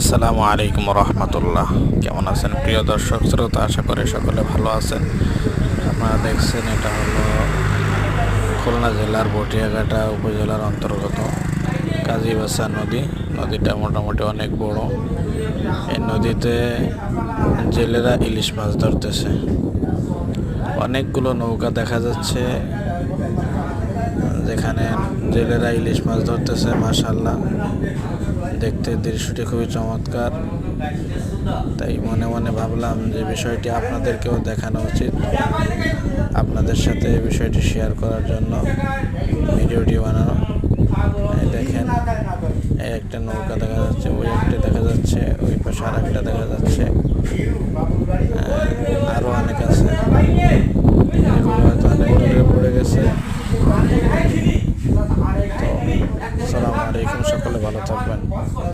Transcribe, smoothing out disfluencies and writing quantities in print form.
আসসালামু আলাইকুম রহমতুল্লাহ। কেমন আছেন প্রিয় দর্শক শ্রোতা? আশা করি সকলে ভালো আছেন। আপনারা দেখছেন এটা হলো খুলনা জেলার বটিয়াঘাটা উপজেলার অন্তর্গত কাজীবাসা নদী। নদীটা মোটামুটি অনেক বড়। এই নদীতে জেলেরা ইলিশ মাছ ধরতেছে। অনেকগুলো নৌকা দেখা যাচ্ছে যেখানে জেলেরা ইলিশ মাছ ধরতেছে। মাশাআল্লাহ, দেখতে দৃশ্যটি খুবই চমৎকার। তাই মনে মনে ভাবলাম যে বিষয়টি আপনাদেরকেও দেখানো উচিত, আপনাদের সাথে এই বিষয়টি শেয়ার করার জন্য ভিডিওটি বানানো। দেখেন, এই একটা নৌকা দেখা যাচ্ছে, ওই একটা দেখা যাচ্ছে, ওই পাশে আর একটা দেখা যাচ্ছে, আরও অনেক আছে। এগুলো হয়তো অনেক দূরে পড়ে গেছে। তো আসসালামু আলাইকুম, সকলে ভালো থাকবেন।